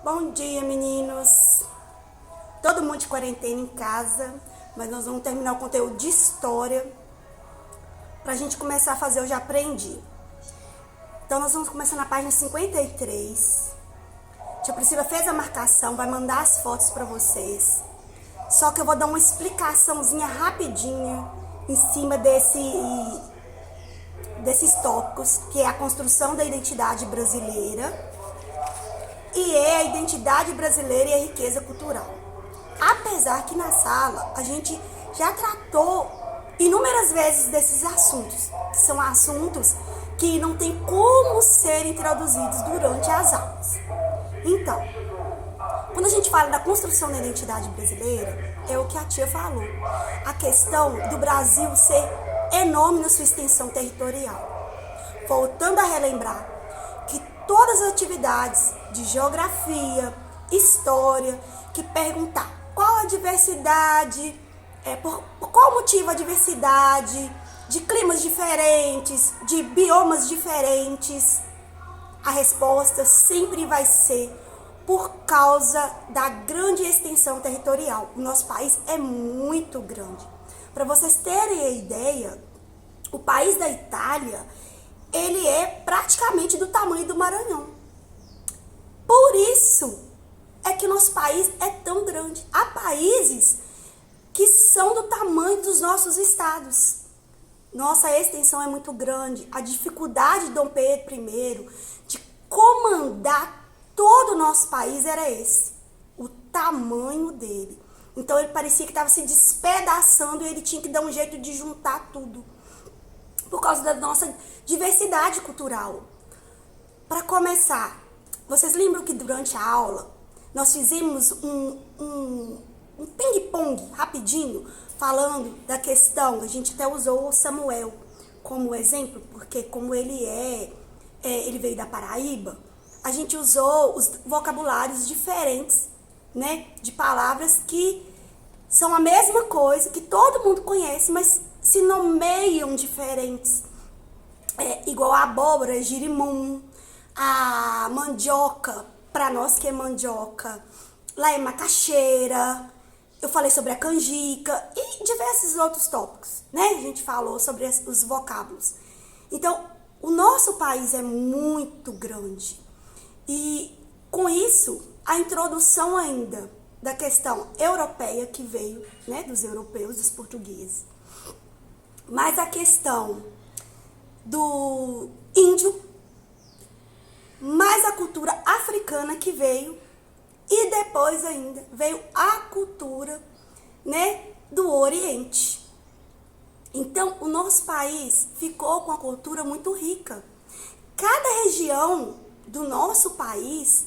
Bom dia, meninos. Todo mundo de quarentena em casa, mas nós vamos terminar o conteúdo de história pra gente começar a fazer Eu Já Aprendi. Então nós vamos começar na página 53. Tia Priscila fez a marcação, vai mandar as fotos pra vocês. Só que eu vou dar uma explicaçãozinha rapidinha em cima desses tópicos, que é a construção da identidade brasileira e é a identidade brasileira e a riqueza cultural. Apesar que na sala a gente já tratou inúmeras vezes desses assuntos, que são assuntos que não tem como serem traduzidos durante as aulas. Então, quando a gente fala da construção da identidade brasileira, é o que a tia falou. A questão do Brasil ser enorme na sua extensão territorial. Voltando a relembrar que todas as atividades de geografia, história, que perguntar qual a diversidade, por qual motivo a diversidade, de climas diferentes, de biomas diferentes, a resposta sempre vai ser por causa da grande extensão territorial. O nosso país é muito grande. Para vocês terem a ideia, o país da Itália, ele é praticamente do tamanho do Maranhão. Por isso é que o nosso país é tão grande. Há países que são do tamanho dos nossos estados. Nossa extensão é muito grande. A dificuldade de Dom Pedro I de comandar todo o nosso país era esse. O tamanho dele. Então ele parecia que estava se despedaçando e ele tinha que dar um jeito de juntar tudo. Por causa da nossa diversidade cultural. Para começar, vocês lembram que durante a aula nós fizemos um ping-pong rapidinho, falando da questão, a gente até usou o Samuel como exemplo, porque como ele veio da Paraíba, a gente usou os vocabulários diferentes, né, de palavras que são a mesma coisa, que todo mundo conhece, mas se nomeiam diferentes. Igual a abóbora, girimum, a mandioca, para nós que é mandioca, lá é macaxeira, eu falei sobre a canjica e diversos outros tópicos, né? A gente falou sobre os vocábulos. Então, o nosso país é muito grande e com isso, a introdução ainda da questão europeia que veio, né, dos europeus, dos portugueses, mas a questão do índio, mais a cultura africana que veio, e depois ainda veio a cultura, né, do Oriente. Então, o nosso país ficou com a cultura muito rica. Cada região do nosso país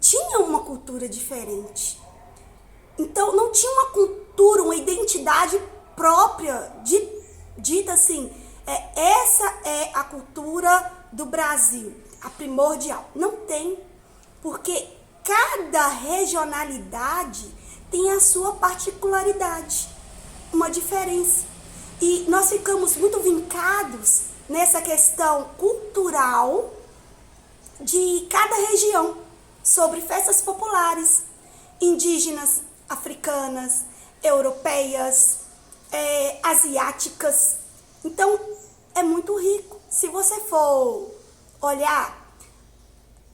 tinha uma cultura diferente. Então, não tinha uma cultura, uma identidade própria, dita assim, essa é a cultura do Brasil, a primordial. Não tem, porque cada regionalidade tem a sua particularidade, uma diferença. E nós ficamos muito vincados nessa questão cultural de cada região, sobre festas populares, indígenas, africanas, europeias, asiáticas. Então, é muito rico. Se você for olhar,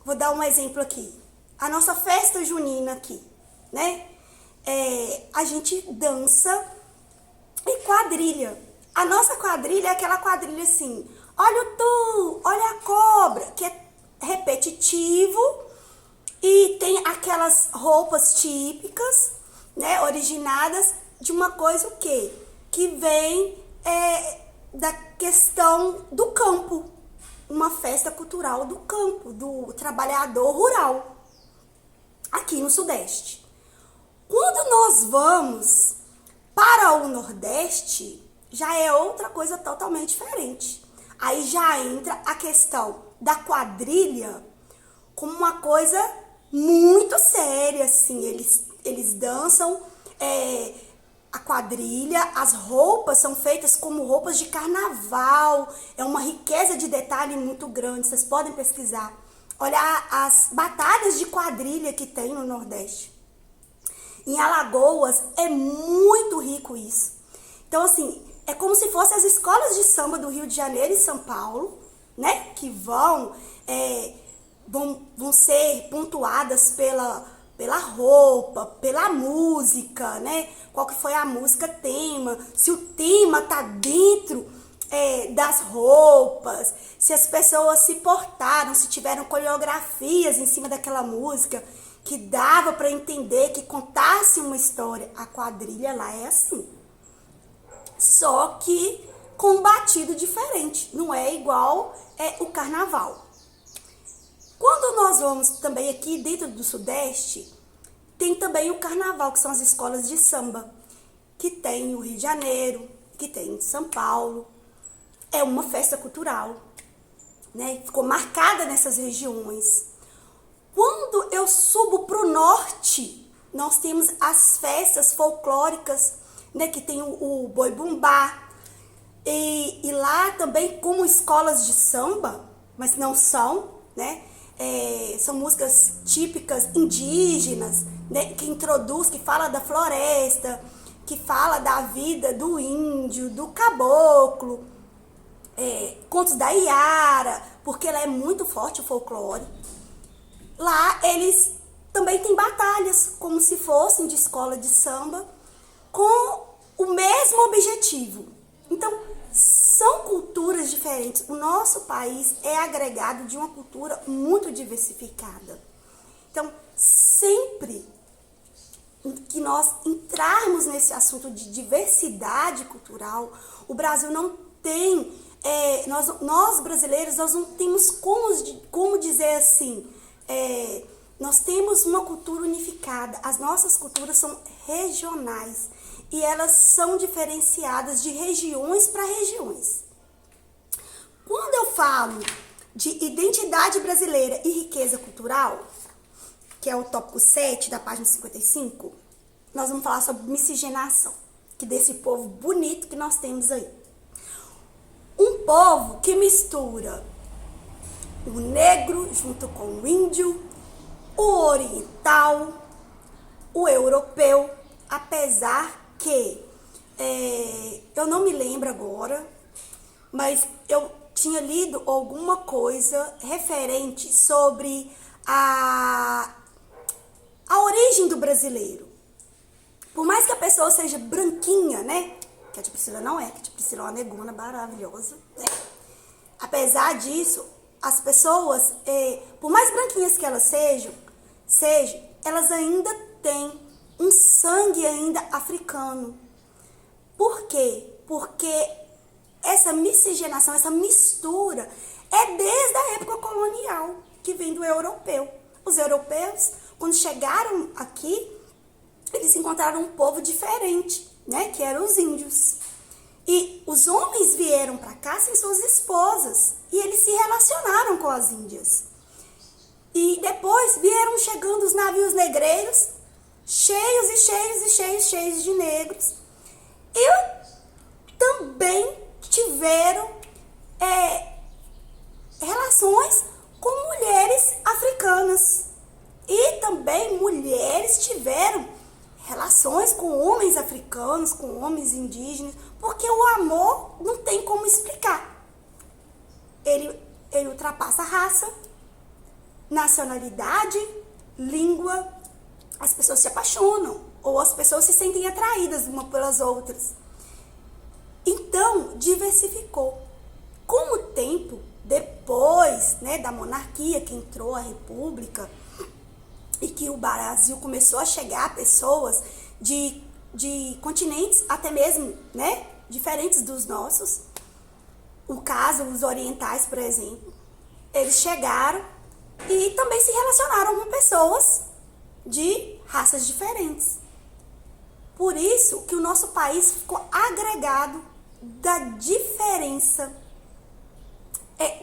vou dar um exemplo aqui. A nossa festa junina aqui, né? A gente dança e quadrilha. A nossa quadrilha é aquela quadrilha assim, olha o tu, olha a cobra, que é repetitivo e tem aquelas roupas típicas, né, originadas de uma coisa o quê? Que vem da questão do campo, uma festa cultural do campo, do trabalhador rural, aqui no Sudeste. Quando nós vamos para o Nordeste, já é outra coisa totalmente diferente. Aí já entra a questão da quadrilha como uma coisa muito séria, assim. Eles dançam a quadrilha, as roupas são feitas como roupas de carnaval, é uma riqueza de detalhe muito grande, vocês podem pesquisar. olhar as batalhas de quadrilha que tem no Nordeste. Em Alagoas é muito rico isso. Então, assim, é como se fossem as escolas de samba do Rio de Janeiro e São Paulo, né? Que vão ser pontuadas pela roupa, pela música, né? Qual que foi a música tema, se o tema tá dentro das roupas, se as pessoas se portaram, se tiveram coreografias em cima daquela música, que dava para entender, que contasse uma história. A quadrilha lá é assim. Só que com um batido diferente, não é igual o carnaval. Quando nós vamos também aqui dentro do Sudeste, tem também o carnaval, que são as escolas de samba, que tem no Rio de Janeiro, que tem em São Paulo. É uma festa cultural, né? Ficou marcada nessas regiões. Quando eu subo para o norte, nós temos as festas folclóricas, né? Que tem o boi bumbá. E lá também, como escolas de samba, mas não são, né? São músicas típicas indígenas, né? Que introduz, que fala da floresta, que fala da vida do índio, do caboclo, contos da Iara, porque ela é muito forte, o folclore. Lá eles também têm batalhas, como se fossem de escola de samba, com o mesmo objetivo. Então, são culturas diferentes. O nosso país é agregado de uma cultura muito diversificada. Então, sempre que nós entrarmos nesse assunto de diversidade cultural, o Brasil não tem, nós brasileiros, nós não temos como dizer assim, nós temos uma cultura unificada. As nossas culturas são regionais e elas são diferenciadas de regiões para regiões. Quando eu falo de identidade brasileira e riqueza cultural, que é o tópico 7 da página 55, nós vamos falar sobre miscigenação, que desse povo bonito que nós temos aí. Um povo que mistura o negro junto com o índio, o oriental, o europeu, apesar que eu não me lembro agora, mas eu tinha lido alguma coisa referente sobre a origem do brasileiro. Por mais que a pessoa seja branquinha, né? Que a tia Priscila não é, que a tia Priscila é uma negona maravilhosa, né? Apesar disso, as pessoas, por mais branquinhas que elas sejam, elas ainda têm um sangue ainda africano. Por quê? Porque essa miscigenação, essa mistura é desde a época colonial, que vem do europeu. Os europeus, quando chegaram aqui, eles encontraram um povo diferente, né? Que eram os índios. E os homens vieram para cá sem suas esposas e eles se relacionaram com as índias. E depois vieram chegando os navios negreiros, cheios e cheios e cheios, cheios de negros. E também tiveram relações com mulheres africanas. E também mulheres tiveram relações com homens africanos, com homens indígenas, porque o amor não tem como explicar. Ele ultrapassa raça, nacionalidade, língua. As pessoas se apaixonam, ou as pessoas se sentem atraídas umas pelas outras. Então, diversificou. Com o tempo, depois, né, da monarquia, que entrou a república, e que o Brasil começou a chegar pessoas de continentes até mesmo, né, diferentes dos nossos. O caso, os orientais, por exemplo, eles chegaram e também se relacionaram com pessoas de raças diferentes. Por isso que o nosso país ficou agregado da diferença,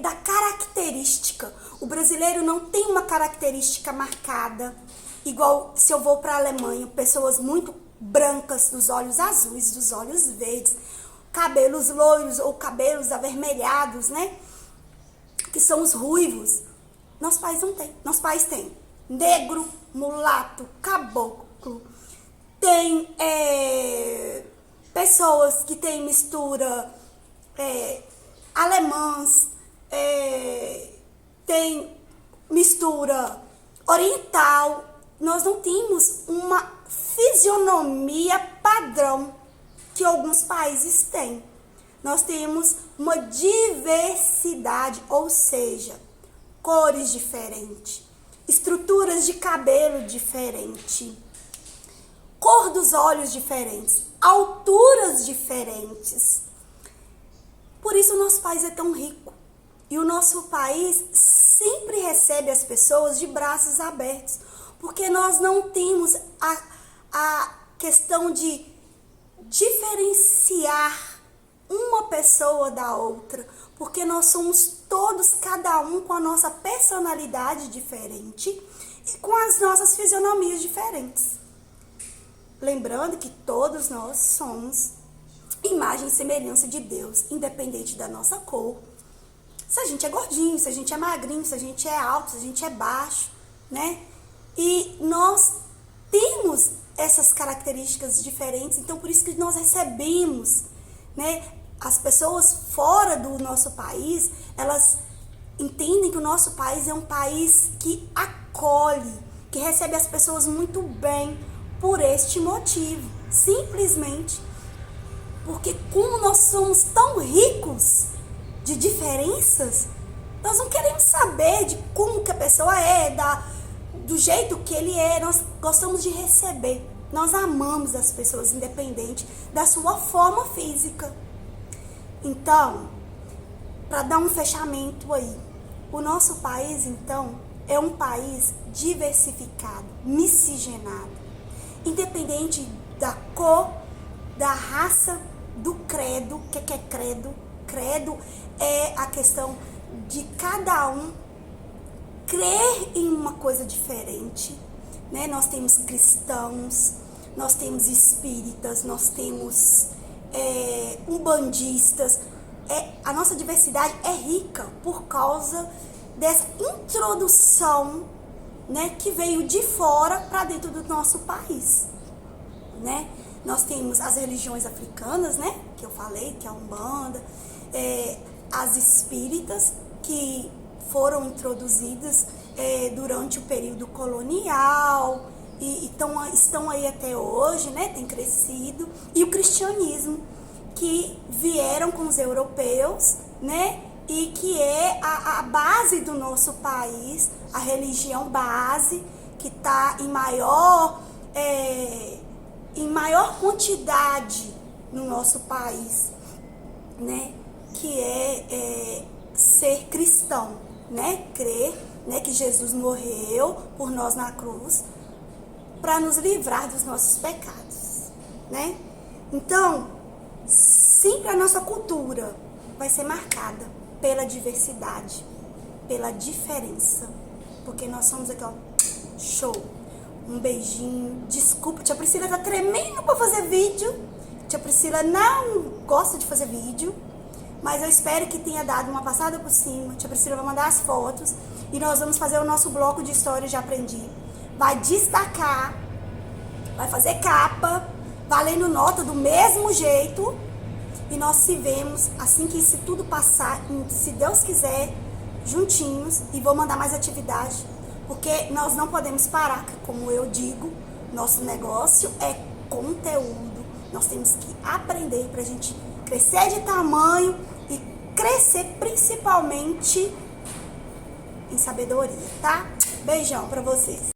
da característica. O brasileiro não tem uma característica marcada, igual se eu vou para a Alemanha, pessoas muito brancas, dos olhos azuis, dos olhos verdes, cabelos loiros ou cabelos avermelhados, né? Que são os ruivos. Nosso país não tem. Nosso país tem negro, mulato, caboclo, tem pessoas que têm mistura alemãs, tem mistura oriental. Nós não temos uma fisionomia padrão que alguns países têm. Nós temos uma diversidade, ou seja, cores diferentes, estruturas de cabelo diferentes, cor dos olhos diferentes, alturas diferentes. Por isso o nosso país é tão rico. E o nosso país sempre recebe as pessoas de braços abertos. Porque nós não temos a questão de diferenciar uma pessoa da outra. Porque nós somos todos, cada um com a nossa personalidade diferente e com as nossas fisionomias diferentes. Lembrando que todos nós somos imagem e semelhança de Deus, independente da nossa cor. Se a gente é gordinho, se a gente é magrinho, se a gente é alto, se a gente é baixo, né? E nós temos essas características diferentes, então por isso que nós recebemos, né? As pessoas fora do nosso país, elas entendem que o nosso país é um país que acolhe, que recebe as pessoas muito bem por este motivo, simplesmente porque como nós somos tão ricos de diferenças, nós não queremos saber de como que a pessoa é, do jeito que ele é. Nós gostamos de receber. Nós amamos as pessoas independente da sua forma física. Então, para dar um fechamento aí, o nosso país, então, é um país diversificado, miscigenado, independente da cor, da raça, do credo. O que é credo? Credo é a questão de cada um crer em uma coisa diferente, né? Nós temos cristãos, nós temos espíritas, nós temos umbandistas. A nossa diversidade é rica por causa dessa introdução, né, que veio de fora para dentro do nosso país, né? Nós temos as religiões africanas, né, que eu falei, que é a Umbanda, as espíritas, que foram introduzidas durante o período colonial e estão aí até hoje, né, tem crescido, e o cristianismo, que vieram com os europeus, né, e que é a base do nosso país, a religião base, que está em maior quantidade no nosso país, né, que é ser cristão, né, crer, né, que Jesus morreu por nós na cruz para nos livrar dos nossos pecados, né? Então, sempre a nossa cultura vai ser marcada pela diversidade, pela diferença, porque nós somos aqui, ó, show. Um beijinho, desculpa, tia Priscila tá tremendo pra fazer vídeo, tia Priscila não gosta de fazer vídeo, mas eu espero que tenha dado uma passada por cima. Tia Priscila vai mandar as fotos e nós vamos fazer o nosso bloco de história, já aprendi. Vai destacar, vai fazer capa, valendo nota do mesmo jeito, e nós se vemos assim que isso tudo passar, se Deus quiser, juntinhos, e vou mandar mais atividade, porque nós não podemos parar, como eu digo, nosso negócio é conteúdo, nós temos que aprender pra gente crescer de tamanho e crescer principalmente em sabedoria, tá? Beijão pra vocês.